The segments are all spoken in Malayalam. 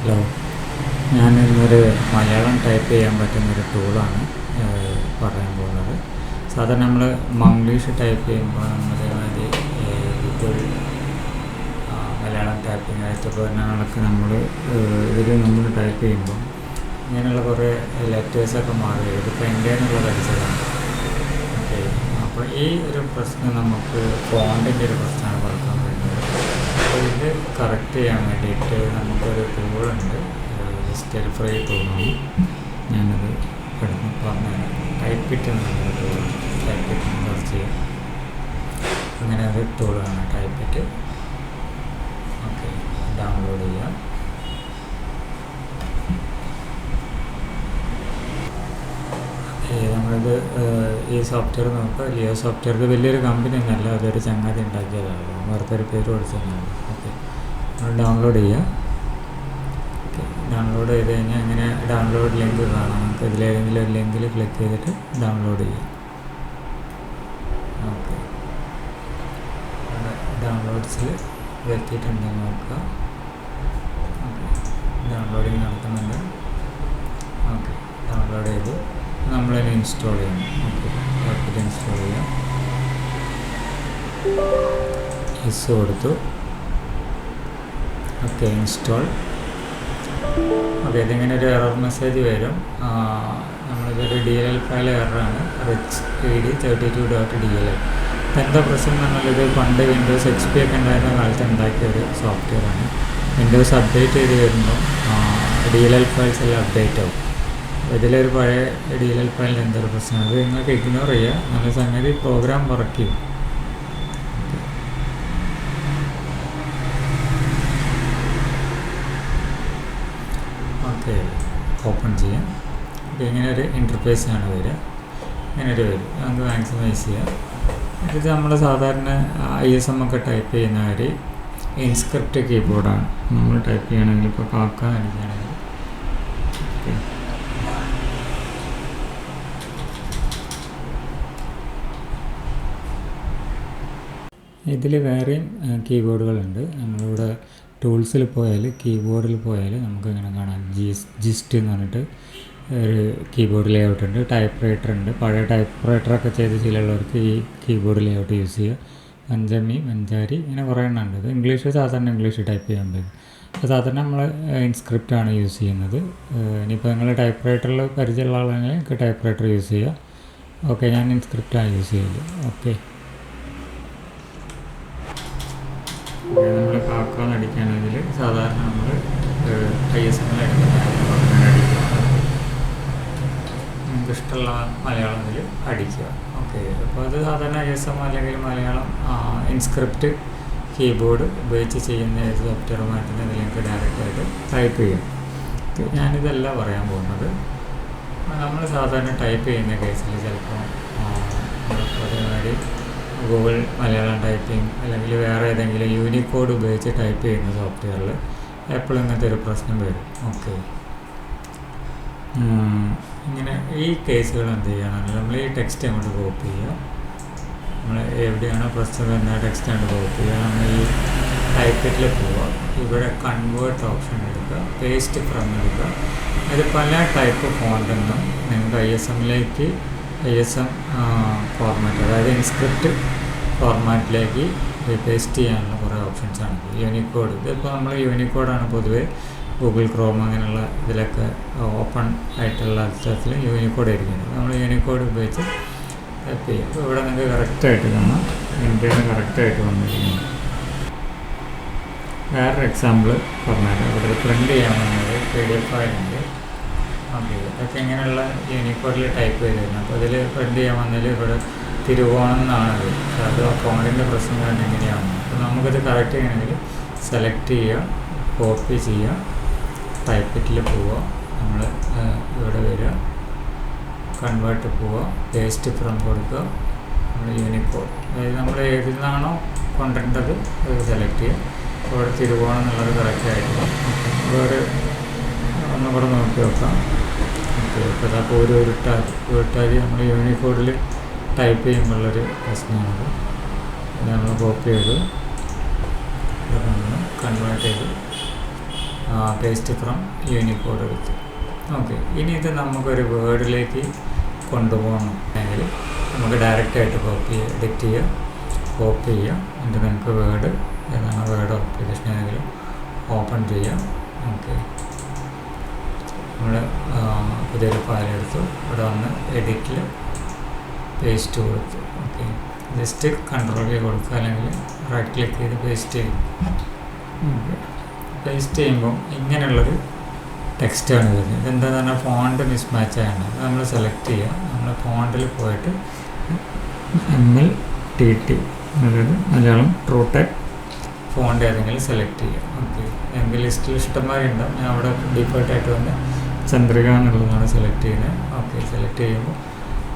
ഹലോ, ഞാൻ ഇന്നൊരു മലയാളം ടൈപ്പ് ചെയ്യാൻ പറ്റുന്നൊരു ടൂളാണ് പറയാൻ പോകുന്നത്. സാധാരണ നമ്മൾ മംഗ്ലീഷ് ടൈപ്പ് ചെയ്യുമ്പോൾ അതേമാതിരി ഗൂഗിൾ മലയാളം ടൈപ്പിംഗ് ഉപകരണങ്ങളൊക്കെ നമ്മൾ ടൈപ്പ് ചെയ്യുമ്പോൾ ഇങ്ങനെയുള്ള കുറേ ലെറ്റേഴ്സൊക്കെ മാറി വരും. ഇതിപ്പോൾ എൻ്റെയെന്നുള്ള പഠിച്ചതാണ്. ഓക്കെ, അപ്പോൾ ഈ ഒരു പ്രശ്നം നമുക്ക് ഫോണ്ടിൻ്റെ ഒരു പ്രശ്നമാണ് കൊടുക്കാൻ പറ്റുന്നത്. അപ്പോൾ ഇത് കറക്റ്റ് ചെയ്യാൻ വേണ്ടിയിട്ട് നമുക്കൊരു ടൂളുണ്ട്, ഡിജിറ്റൽ ഫ്രീ ടൂളാണ്. ഞാനത് പറഞ്ഞുതരാം. ടൈപ്പിറ്റ് എന്നുള്ള ടൂളാണ്. ടൈപ്പിറ്റ് സെർച്ച് ചെയ്യാം. അങ്ങനെ ഒരു ടൂളാണ് ടൈപ്പിറ്റ്. ഓക്കെ, ഡൗൺലോഡ് ചെയ്യാം. നമ്മളിത് ഈ സോഫ്റ്റ്വെയർ നോക്കുക. ലിയോ സോഫ്റ്റ്വെയർ വലിയൊരു കമ്പനി ഒന്നല്ല, അതൊരു ചങ്ങാതി ഉണ്ടാക്കിയതാണ്. വേറെ ഒരു പേര് കൊടുത്തതാണ്. ഓക്കെ, നമ്മൾ ഡൗൺലോഡ് ചെയ്യുക. ഓക്കെ, ഡൗൺലോഡ് ചെയ്ത് കഴിഞ്ഞാൽ ഇങ്ങനെ ഡൗൺലോഡ് ലിങ്ക് കാണാം. നമുക്ക് ഇതിലേതെങ്കിലും ഒരു ലിങ്കിൽ ക്ലിക്ക് ചെയ്തിട്ട് ഡൗൺലോഡ് ചെയ്യാം. ഓക്കെ, ഡൗൺലോഡ്സിൽ എത്തിയിട്ടുണ്ടെന്ന് നോക്കുക. ഓക്കെ, ഡൗൺലോഡിങ് നടത്തുന്നുണ്ട്. ഓക്കെ, ഡൗൺലോഡ് ചെയ്തു. നമ്മളതിനെ ഇൻസ്റ്റാൾ ചെയ്യണം. ഓക്കെ, ആപ്പിൽ ഇൻസ്റ്റാൾ ചെയ്യാം. യെസ് കൊടുത്തു. Okay, install. ഓക്കെ, ഇതിങ്ങനെ ഒരു എറർ മെസ്സേജ് വരും. നമ്മളിതൊരു DLL ഫയൽ എററാണ്, rich.ed32.dll. എന്താ പ്രശ്നം എന്ന് പറഞ്ഞാൽ ഇത് പണ്ട് വിൻഡോസ് XP ഒക്കെ ഉണ്ടായിരുന്ന കാലത്ത് ഉണ്ടാക്കിയ ഒരു സോഫ്റ്റ്വെയറാണ്. വിൻഡോസ് അപ്ഡേറ്റ് ചെയ്ത് വരുമ്പോൾ DLL ഫയൽസ് എല്ലാം അപ്ഡേറ്റ് ആവും. ഇതിലൊരു പഴയ DLL ഫയലിന് എന്തൊരു പ്രശ്നം, അത് നിങ്ങൾക്ക് ഇഗ്നോർ ചെയ്യുക. നല്ല സംഗതി പ്രോഗ്രാം വർക്ക് ചെയ്യും. ഓക്കെ, ഓപ്പൺ ചെയ്യാം. ഓക്കെ, ഇങ്ങനെ ഒരു ഇൻ്റർഫേസാണ് വരിക. ഇങ്ങനെ ഒരു വരും. നമുക്ക് മാക്സിമൈസ് ചെയ്യാം. ഇത് നമ്മൾ സാധാരണ ISM ഒക്കെ ടൈപ്പ് ചെയ്യുന്നവർ ഇൻസ്ക്രിപ്റ്റ് കീബോർഡാണ് നമ്മൾ ടൈപ്പ് ചെയ്യണമെങ്കിൽ. ഇപ്പോൾ കാക്ക അടിക്കുകയാണെങ്കിൽ ഓക്കെ, ഇതിൽ വേറെയും കീബോർഡുകളുണ്ട്. നമ്മളിവിടെ ടൂൾസിൽ പോയാൽ, കീബോർഡിൽ പോയാൽ നമുക്ക് ഇങ്ങനെ കാണാം. ജിസ്റ്റ് എന്ന് പറഞ്ഞിട്ട് ഒരു കീബോർഡ് ലേഔട്ട് ഉണ്ട്. ടൈപ്പ് റൈറ്റർ ഉണ്ട്. പഴയ ടൈപ്പ് റൈറ്ററൊക്കെ ചെയ്ത് ചിലവർക്ക് ഈ കീബോർഡ് ലേഔട്ട് യൂസ് ചെയ്യുക. പഞ്ചമി, മഞ്ചാരി, ഇങ്ങനെ കുറേ എണ്ണം ഉണ്ട്. ഇത് ഇംഗ്ലീഷ്, സാധാരണ ഇംഗ്ലീഷ് ടൈപ്പ് ചെയ്യാൻ പറ്റും. അപ്പോൾ സാധാരണ നമ്മൾ ഇൻസ്ക്രിപ്റ്റാണ് യൂസ് ചെയ്യുന്നത്. ഇനിയിപ്പോൾ നിങ്ങൾ ടൈപ്പ് റൈറ്ററിൽ പരിചയമുള്ള ആളാണെങ്കിൽ നിങ്ങൾക്ക് ടൈപ്പ് റൈറ്റർ യൂസ് ചെയ്യുക. ഓക്കെ, ഞാൻ ഇൻസ്ക്രിപ്റ്റാണ് യൂസ് ചെയ്യുന്നത്. ഓക്കെ, നമ്മൾ കാക്കാന്ന് അടിക്കുകയാണെങ്കിൽ സാധാരണ നമ്മൾ ISM അടിക്കുക. നമുക്ക് ഇഷ്ടമുള്ള മലയാളത്തിൽ അടിക്കുക. ഓക്കെ, അപ്പോൾ അത് സാധാരണ ISM അല്ലെങ്കിൽ മലയാളം ഇൻസ്ക്രിപ്റ്റ് കീബോർഡ് ഉപയോഗിച്ച് ചെയ്യുന്ന ഏത് സോഫ്റ്റ്വെയറുമായിട്ട് ഇതിലേക്ക് ഡയറക്റ്റായിട്ട് ടൈപ്പ് ചെയ്യാം. ഞാനിതല്ല പറയാൻ പോകുന്നത്. നമ്മൾ സാധാരണ ടൈപ്പ് ചെയ്യുന്ന കേസിൽ ചിലപ്പോൾ അതേമാതിരി ഗൂഗിൾ മലയാളം ടൈപ്പിംഗ് അല്ലെങ്കിൽ വേറെ ഏതെങ്കിലും യൂണിക്കോഡ് ഉപയോഗിച്ച് ടൈപ്പ് ചെയ്യുന്ന സോഫ്റ്റ്വെയറിൽ എപ്പോഴും ഇങ്ങനത്തെ ഒരു പ്രശ്നം വരും. ഓക്കെ, ഇങ്ങനെ ഈ കേസുകൾ എന്ത് ചെയ്യുകയാണെങ്കിൽ നമ്മൾ ഈ ടെക്സ്റ്റ് അങ്ങോട്ട് കോപ്പി ചെയ്യുക. നമ്മൾ എവിടെയാണോ പ്രശ്നം വരുന്ന ടെക്സ്റ്റ് അങ്ങോട്ട് കോപ്പി ചെയ്യുക. നമ്മൾ ഈ ടൈപ്പിറ്റിൽ പോവുക. ഇവിടെ കൺവേർട്ട് ഓപ്ഷൻ എടുക്കുക, പേസ്റ്റ് ഫ്രം എടുക്കുക. ഇത് പല ടൈപ്പ് ഫോണ്ടിൽ നിന്നും നിങ്ങൾക്ക് ISM ഫോർമാറ്റ്, അതായത് ഇൻസ്ക്രിപ്റ്റ് ഫോർമാറ്റിലേക്ക് പേസ്റ്റ് ചെയ്യാനുള്ള കുറേ ഓപ്ഷൻസാണ്. യൂണിക്കോഡ്, ഇതിപ്പോൾ നമ്മൾ യൂണിക്കോഡാണ് പൊതുവെ ഗൂഗിൾ ക്രോം അങ്ങനെയുള്ള ഇതിലൊക്കെ ഓപ്പൺ ആയിട്ടുള്ള സ്ഥലത്തിൽ യൂണിക്കോഡ് ആയിരിക്കുന്നത്. നമ്മൾ യൂണിക്കോഡ് ഉപയോഗിച്ച് ടൈപ്പ് ചെയ്യും. അപ്പോൾ ഇവിടെ നിങ്ങൾക്ക് കറക്റ്റായിട്ട് കാണാം, ഇന്ത്യയിൽ കറക്റ്റായിട്ട് വന്നിരിക്കുന്നു. വേറൊരു എക്സാമ്പിൾ പറഞ്ഞാൽ ഇവിടെ പ്രിൻ്റ് ചെയ്യാൻ വന്നത് PDF ഫയലുണ്ട്. ഓക്കെ, ഇതൊക്കെ ഇങ്ങനെയുള്ള യൂണിക്കോഡിൽ ടൈപ്പ് ചെയ്തിരുന്നു. അപ്പോൾ അതിൽ പ്രിൻ്റ് ചെയ്യാൻ വന്നതിൽ ഇവിടെ തിരുവോണം എന്നാണത്. അത് ഫോണ്ടിൻ്റെ പ്രശ്നം കാരണം എങ്ങനെയാണ്. അപ്പോൾ നമുക്കത് കറക്റ്റ് ചെയ്യണമെങ്കിൽ സെലക്ട് ചെയ്യുക, കോപ്പി ചെയ്യുക, ടൈപ്പിറ്റിൽ പോവുക, നമ്മൾ ഇവിടെ വരിക, കൺവേർട്ട് പോവുക, പേസ്റ്റ് ഫ്രം കൊടുക്കുക, നമ്മൾ യൂണിക്കോഡ്, അതായത് നമ്മൾ ഏതിൽ നിന്നാണോ കൊണ്ടുവരേണ്ടത് അത് സെലക്ട് ചെയ്യുക. ഇവിടെ തിരുവോണം എന്നുള്ളത് കറക്റ്റായിട്ട് വേറെ ഒന്നും കൂടെ നോക്കി നോക്കാം. ഓക്കെ, ഇപ്പോൾ അതൊക്കെ ഒരു ഉരുട്ടാതി നമ്മൾ യൂണിക്കോഡിൽ ടൈപ്പ് ചെയ്യുമ്പോഴുള്ളൊരു പ്രശ്നമാണത്. നമ്മൾ കോപ്പി ചെയ്ത് കൺവേർട്ട് ചെയ്ത് പേസ്റ്റ് ഫ്രം യൂണിക്കോഡ് എടുത്തു. ഓക്കെ, ഇനി ഇത് നമുക്കൊരു വേർഡിലേക്ക് കൊണ്ടുപോകണം എങ്കിൽ നമുക്ക് ഡയറക്റ്റായിട്ട് എഡിറ്റ് ചെയ്യുക, കോപ്പി ചെയ്യുക. എന്നിട്ട് നമുക്ക് വേർഡ് ഏതാണ് വേർഡ് ആപ്ലിക്കേഷൻ ഏതെങ്കിലും ഓപ്പൺ ചെയ്യാം. ഓക്കെ, നമ്മൾ പുതിയൊരു ഫയൽ എടുത്തു, ഇവിടെ വന്ന് എഡിറ്റിൽ പേസ്റ്റ് കൊടുത്തു. ഓക്കെ, ജസ്റ്റ് കൺട്രോൾ ചെയ്ത് കൊടുക്കുക, അല്ലെങ്കിൽ റൈറ്റ് ക്ലിക്ക് ചെയ്ത് പേസ്റ്റ് ചെയ്യും. ഓക്കെ, പേസ്റ്റ് ചെയ്യുമ്പോൾ ഇങ്ങനെയുള്ളൊരു ടെക്സ്റ്റാണ് വരുന്നത്. ഇതെന്താണെന്ന് പറഞ്ഞാൽ ഫോണ്ട് മിസ് മാച്ച് ആയതാണ്. നമ്മൾ സെലക്ട് ചെയ്യുക, നമ്മൾ ഫോണ്ടിൽ പോയിട്ട് MLTT, അതായത് മലയാളം ട്രൂടൈപ്പ് ഫോണ്ട് ഏതെങ്കിലും സെലക്ട് ചെയ്യുക. ഓക്കെ, എനിക്ക് ലിസ്റ്റിൽ ഇഷ്ടംമാരുണ്ടാവും. ഞാൻ അവിടെ ഡീഫോൾട്ടായിട്ട് വന്ന് ചന്ദ്രിക എന്നുള്ളതാണ് സെലക്ട് ചെയ്യുന്നത്. ഓക്കെ, സെലക്ട് ചെയ്യുമ്പോൾ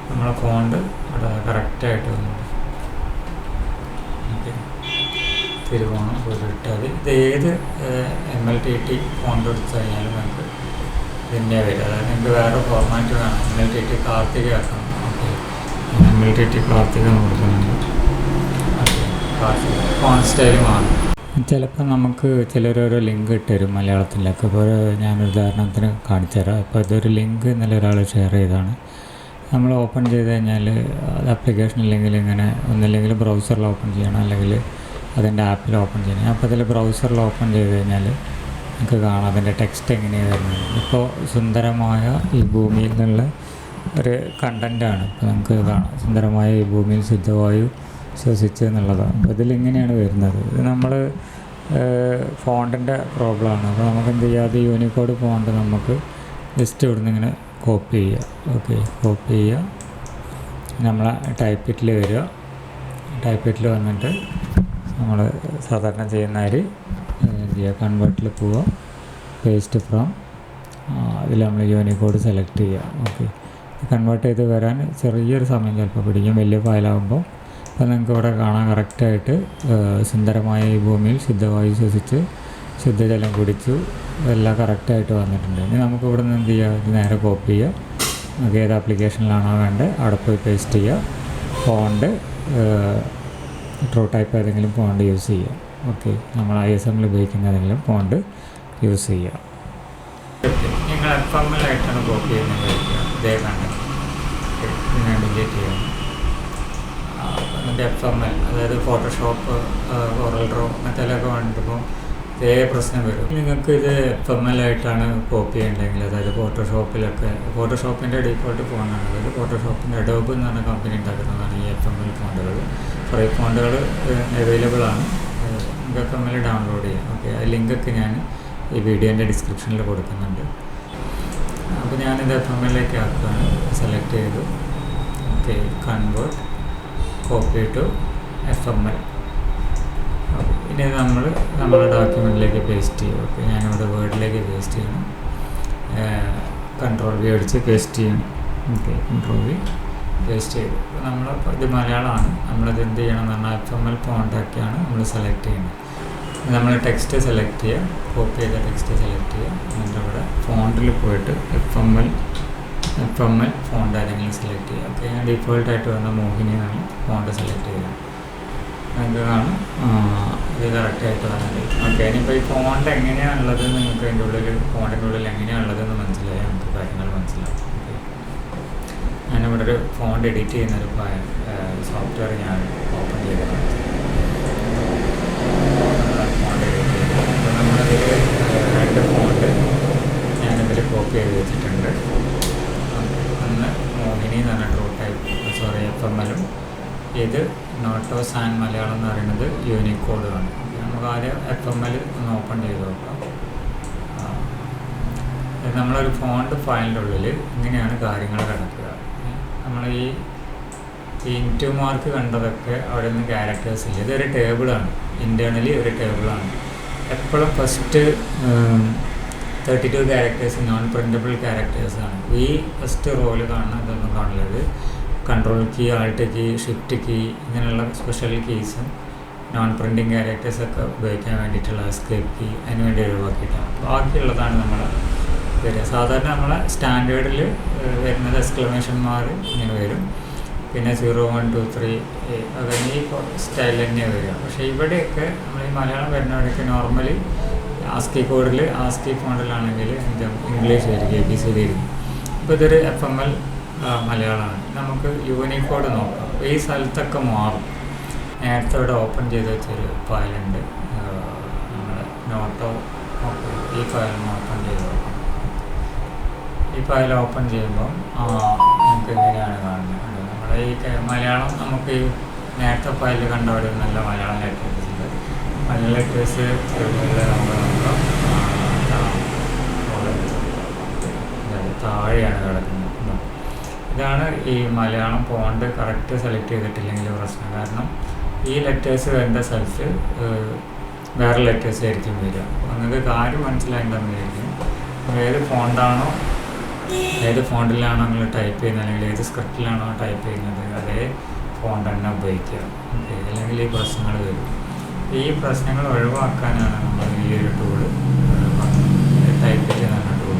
നമ്മളെ ഫോണ്ട് അവിടെ കറക്റ്റായിട്ട് വന്നു. ഓക്കെ, തിരുവോണം പോലെ ഇട്ടാൽ ഇത് ഏത് MLTT ഫോണ്ട് എടുത്തു കഴിഞ്ഞാലും നമുക്ക് ഇതിൻ്റെ വരും. അതായത് നിങ്ങൾക്ക് വേറെ ഫോർമാറ്റ് വേണം, MLTT കാർത്തിക ആക്കണം. ഓക്കെ, MLTT കാർത്തിക കൊടുക്കുന്നുണ്ട്. ഓക്കെ, കാർത്തിക ഫോണ്ട് സ്റ്റൈൽ മാറും. ചിലപ്പോൾ നമുക്ക് ചിലരോരോ ലിങ്ക് ഇട്ടുതരും മലയാളത്തിലൊക്കെ. ഇപ്പോൾ ഞാനൊരു ഉദാഹരണത്തിന് കാണിച്ചു തരാം. ഇപ്പോൾ ഇതൊരു ലിങ്ക് ഇന്നലെ ഒരാൾ ഷെയർ ചെയ്തതാണ്. നമ്മൾ ഓപ്പൺ ചെയ്ത് കഴിഞ്ഞാൽ അത് ആപ്ലിക്കേഷൻ ഇല്ലെങ്കിൽ ഇങ്ങനെ ഒന്നില്ലെങ്കിൽ ബ്രൗസറിൽ ഓപ്പൺ ചെയ്യണം, അല്ലെങ്കിൽ അതിൻ്റെ ആപ്പിൽ ഓപ്പൺ ചെയ്യണം. അപ്പോൾ അതിൽ ബ്രൗസറിൽ ഓപ്പൺ ചെയ്ത് കഴിഞ്ഞാൽ നമുക്ക് കാണാം അതിൻ്റെ ടെക്സ്റ്റ് എങ്ങനെയാണ് വരുന്നത്. ഇപ്പോൾ സുന്ദരമായ ഈ ഭൂമിയിൽ നിന്നുള്ള ഒരു കണ്ടൻറ്റാണ് ഇപ്പോൾ നമുക്ക് കാണാം. സുന്ദരമായ ഈ ഭൂമിയിൽ ശുദ്ധവായു ശ്വസിച്ച് എന്നുള്ളതാണ്. അപ്പോൾ ഇതിലിങ്ങനെയാണ് വരുന്നത്. ഇത് നമ്മൾ ഫോണ്ടിൻ്റെ പ്രോബ്ലമാണ്. അപ്പോൾ നമുക്ക് എന്ത് ചെയ്യാം, അത് യൂണിക്കോഡ് ഫോണ്ട് നമുക്ക് ജസ്റ്റ് ഇവിടുന്ന് ഇങ്ങനെ കോപ്പി ചെയ്യുക. ഓക്കെ, കോപ്പി ചെയ്യുക, നമ്മൾ ടൈപ്പിറ്റിൽ വരിക. ടൈപ്പിറ്റിൽ വന്നിട്ട് നമ്മൾ സാധാരണ ചെയ്യുന്നവർ എന്ത് ചെയ്യുക, കൺവേർട്ടിൽ പോവുക, പേസ്റ്റ് ഫ്രം, അതിൽ നമ്മൾ യൂണിക്കോഡ് സെലക്ട് ചെയ്യുക. ഓക്കെ, കൺവേർട്ട് ചെയ്ത് വരാൻ ചെറിയൊരു സമയം ചിലപ്പോൾ പിടിക്കും, വലിയ ഫയലാകുമ്പോൾ. അപ്പോൾ നിങ്ങൾക്ക് ഇവിടെ കാണാൻ കറക്റ്റായിട്ട് സുന്ദരമായ ഈ ഭൂമിയിൽ ശുദ്ധവായു ശ്വസിച്ച് ശുദ്ധജലം കുടിച്ചു എല്ലാം കറക്റ്റായിട്ട് വന്നിട്ടുണ്ട്. ഇനി നമുക്ക് ഇവിടെ നിന്ന് എന്ത് ചെയ്യുക, ഇത് നേരെ കോപ്പി ചെയ്യുക. നമുക്ക് ഏത് ആപ്ലിക്കേഷനിലാണോ വേണ്ടത് അവിടെ പോയി പേസ്റ്റ് ചെയ്യുക. ഫോണ്ട് ട്രൂടൈപ്പ് ഏതെങ്കിലും ഫോണ്ട് യൂസ് ചെയ്യുക. ഓക്കെ, നമ്മൾ ISMൽ ഉപയോഗിക്കുന്ന ഏതെങ്കിലും ഫോണ്ട് യൂസ് ചെയ്യുക. നിങ്ങൾ FML ആയിട്ടാണ് കോപ്പി ചെയ്യുന്നത് കഴിക്കുക. ഇതേ കണ്ടത് ഞാൻ ഡിലീറ്റ് ചെയ്യണം. എന്നിട്ട് FML, അതായത് ഫോട്ടോഷോപ്പ്, കോറൽ ഡ്രോ അങ്ങനത്തെയൊക്കെ വേണ്ടിയപ്പോൾ ഇതേ പ്രശ്നം വരും. നിങ്ങൾക്ക് ഇത് FML ആയിട്ടാണ് കോപ്പി ചെയ്യേണ്ടതെങ്കിൽ, അതായത് ഫോട്ടോഷോപ്പിൻ്റെ ഡീഫോൾട്ട് ഫോണാണ്. അതായത് ഫോട്ടോഷോപ്പിൻ്റെ അഡോബ് എന്ന് പറഞ്ഞ കമ്പനി ഉണ്ടാക്കുന്നതാണ് ഈ FML ഫോണ്ടുകൾ. ഫ്രീ ഫോണ്ടുകൾ അവൈലബിൾ ആണ്. നിങ്ങൾക്ക് FML ഡൗൺലോഡ് ചെയ്യാം. ഓക്കെ, ആ ലിങ്കൊക്കെ ഞാൻ ഈ വീഡിയോൻ്റെ ഡിസ്ക്രിപ്ഷനിൽ കൊടുക്കുന്നുണ്ട്. അപ്പോൾ ഞാനിത് FMLലേക്ക് ആക്കുകയാണ്. സെലക്ട് ചെയ്തു. Okay, convert, copy to FML. ഇനി നമ്മുടെ ഡോക്യുമെൻറ്റിലേക്ക് പേസ്റ്റ് ചെയ്യും. ഓക്കെ, ഞാനിവിടെ വേർഡിലേക്ക് പേസ്റ്റ് ചെയ്യണം. കൺട്രോൾ V അടിച്ച് പേസ്റ്റ് ചെയ്യണം. ഓക്കെ, കൺട്രോൾ V പേസ്റ്റ് ചെയ്തു. അപ്പോൾ ഇത് മലയാളമാണ്. നമ്മളത് എന്ത് ചെയ്യണം എന്ന് പറഞ്ഞാൽ FML ഫോണ്ടാക്കിയാണ് നമ്മൾ സെലക്ട് ചെയ്യുന്നത്. നമ്മൾ ടെക്സ്റ്റ് സെലക്ട് ചെയ്യുക, കോപ്പി ചെയ്ത ടെക്സ്റ്റ് സെലക്ട് ചെയ്യുക. എന്നിട്ട് ഇവിടെ ഫോണ്ടിൽ പോയിട്ട് FML ഫോണ്ട് ആരെങ്കിലും സെലക്ട് ചെയ്യുക. ഓക്കെ, ഞാൻ ഡീഫോൾട്ടായിട്ട് വന്ന മോഹിനി എന്നാണ് ഫോണ്ട് സെലക്ട് ചെയ്യുക. നിങ്ങൾക്ക് കാണും ഇത് കറക്റ്റായിട്ട് വന്നത്. ഓക്കെ, ഇനിയിപ്പോൾ ഈ ഫോണ്ട് എങ്ങനെയാണുള്ളത് നിങ്ങൾക്ക് അതിൻ്റെ ഫോണ്ടിൻ്റെ ഉള്ളിൽ എങ്ങനെയാണുള്ളതെന്ന് മനസ്സിലായി, നമുക്ക് കാര്യങ്ങൾ മനസ്സിലാവും. ഓക്കെ, ഞാനിവിടെ ഒരു ഫോണ്ട് എഡിറ്റ് ചെയ്യുന്നൊരു സോഫ്റ്റ്വെയർ ഞാൻ ഓപ്പൺ ചെയ്ത് ഫോണ്ട് എഡിറ്റ് ചെയ്തു. അപ്പോൾ നമ്മളതിൽ 2 ഫോണ്ട് ഞാനിതിൽ കോപ്പി ചെയ്ത് വെച്ചിട്ടുണ്ട്. ഒന്ന് മോഹിനി എന്ന് പറഞ്ഞ FMLഉം ഇത് നോട്ടോസ് ആൻഡ് മലയാളം എന്ന് പറയുന്നത് യൂണിക്കോഡുമാണ്. നമുക്ക് ആദ്യം FML ഒന്ന് ഓപ്പൺ ചെയ്ത് നോക്കാം. നമ്മളൊരു ഫോണ്ട് ഫയലിൻ്റെ ഉള്ളിൽ ഇങ്ങനെയാണ് കാര്യങ്ങൾ കിടക്കുക. നമ്മൾ ഈ ഇൻറ്റു മാർക്ക് കണ്ടതൊക്കെ അവിടെ നിന്ന് ക്യാരക്ടേഴ്സ് ഇല്ല. ഇതൊരു ടേബിളാണ്, ഇൻറ്റേർണലി ഒരു ടേബിളാണ്. എപ്പോഴും ഫസ്റ്റ് 32 ക്യാരക്ടേഴ്സ് നോൺ പ്രിൻ്റബിൾ ക്യാരക്ടേഴ്സാണ്. ഈ ഫസ്റ്റ് റോയിൽ കാണുന്ന ഇതൊന്നും കാണില്ലത്. Control key, alt key, shift key ഇങ്ങനെയുള്ള സ്പെഷ്യൽ കീസും നോൺ പ്രിൻറ്റിങ് ക്യാരക്ടേഴ്സൊക്കെ ഉപയോഗിക്കാൻ വേണ്ടിയിട്ടുള്ള എസ്കേപ്പ് കീ അതിന് വേണ്ടി ഒഴിവാക്കിയിട്ടാണ്. ബാക്കിയുള്ളതാണ് നമ്മൾ വരിക. സാധാരണ നമ്മളെ സ്റ്റാൻഡേർഡിൽ വരുന്നത് എക്സ്ക്ലമേഷൻ മാർക്ക് ഇങ്ങനെ വരും, പിന്നെ 0, 1, 2, 3 അങ്ങനെ ഈ സ്റ്റൈൽ തന്നെയാണ് വരിക. പക്ഷേ ഇവിടെയൊക്കെ നമ്മൾ ഈ മലയാളം വരുന്നവിടെയൊക്കെ നോർമലി ആസ്കി കോഡിൽ ആസ്കി ഫോണ്ടിലാണെങ്കിൽ ഇംഗ്ലീഷ് ആയിരിക്കും ABCD ആയിരിക്കും. ഇപ്പോൾ ഇതൊരു FML മലയാളമാണ്. നമുക്ക് യൂണിക്കോഡ് നോക്കാം. ഈ സ്ഥലത്തൊക്കെ മാറും. നേരത്തെ ഇവിടെ ഓപ്പൺ ചെയ്ത് വെച്ചൊരു ഫയലുണ്ട്, നമ്മുടെ നോട്ടോ. ഓക്കെ, ഈ ഫയൽ ഓപ്പൺ ചെയ്ത് നോക്കാം. ഈ ഫയൽ ഓപ്പൺ ചെയ്യുമ്പം നമുക്ക് ഇങ്ങനെയാണ് കാണുന്നത്. നമ്മുടെ ഈ മലയാളം നമുക്ക് ഈ നേരത്തെ ഫയൽ കണ്ട അവിടെ നല്ല മലയാളം ലെറ്റേഴ്സ് ഉണ്ട്. മലയാളം ലെറ്റേഴ്സ് താഴെയാണ് കിടക്കുന്നത്. ഇതാണ് ഈ മലയാളം ഫോണ്ട് കറക്റ്റ് സെലക്ട് ചെയ്തിട്ടില്ലെങ്കിൽ പ്രശ്നം. കാരണം ഈ ലെറ്റേഴ്സ് വരുന്ന സ്ഥലത്ത് വേറെ ലെറ്റേഴ്സ് ആയിരിക്കും വരിക. നിങ്ങൾക്ക് കാര്യം മനസ്സിലായിട്ടുണ്ടെന്നായിരിക്കും. ഏത് ഫോണ്ടാണോ, ഏത് ഫോണ്ടിലാണോ നിങ്ങൾ ടൈപ്പ് ചെയ്യുന്നത്, അല്ലെങ്കിൽ ഏത് സ്ക്രിപ്റ്റിലാണോ ടൈപ്പ് ചെയ്യുന്നത്, അതേ ഫോണ്ട് തന്നെ ഉപയോഗിക്കുക. ഓക്കെ, അല്ലെങ്കിൽ ഈ പ്രശ്നങ്ങൾ വരും. ഈ പ്രശ്നങ്ങൾ ഒഴിവാക്കാനാണ് നമ്മൾ ഈ ഒരു ടൂള് ടൈപ്പൈറ്റ് എന്ന് പറഞ്ഞ ടൂൾ.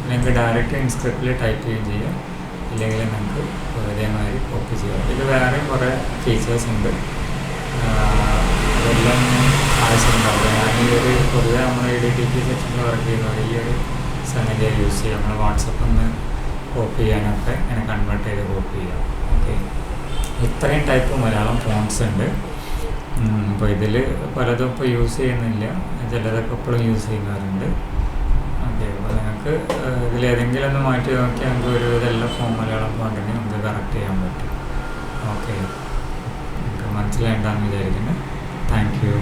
നിങ്ങൾക്ക് ഡയറക്റ്റ് ഇൻസ്ക്രിപ്റ്റിൽ ടൈപ്പ് ചെയ്യുകയും ചെയ്യാം, ഇല്ലെങ്കിൽ നിങ്ങൾക്ക് ഇതേമാതിരി കോപ്പി ചെയ്യാം. ഇത് വേറെ കുറേ ഫീച്ചേഴ്സ് ഉണ്ട്, അതെല്ലാം ആവശ്യമുണ്ടാവില്ല. ഞാൻ ഈ ഒരു പൊതുവെ നമ്മൾ DTP സെക്ഷനിൽ വർക്ക് ചെയ്യുന്നവർ ഈ ഒരു സംഗതി യൂസ് ചെയ്യാം. നമ്മൾ വാട്സപ്പിൽ നിന്ന് കോപ്പി ചെയ്യാനൊക്കെ ഇങ്ങനെ കൺവേർട്ട് ചെയ്ത് കോപ്പി ചെയ്യാം. ഓക്കെ, ഇത്രയും ടൈപ്പ് മലയാളം ഫോൺസ് ഉണ്ട്. അപ്പോൾ ഇതിൽ പലതും ഇപ്പോൾ യൂസ് ചെയ്യുന്നില്ല, ചിലതൊക്കെ ഇപ്പോഴും യൂസ് ചെയ്യുന്നവരുണ്ട്. ഓക്കെ, അപ്പോൾ നിങ്ങൾക്ക് ഇതിലേതെങ്കിലും ഒന്ന് മാറ്റി നോക്കിയാൽ നമുക്ക് ഒരുവിധം എല്ലാ മലയാളം ഫോണ്ടിനെ നമുക്ക് കറക്റ്റ് ചെയ്യാൻ പറ്റും. ഓക്കെ, നമുക്ക് മനസ്സിലായിട്ടുണ്ടെന്ന് വിചാരിക്കുന്നു. Thank you.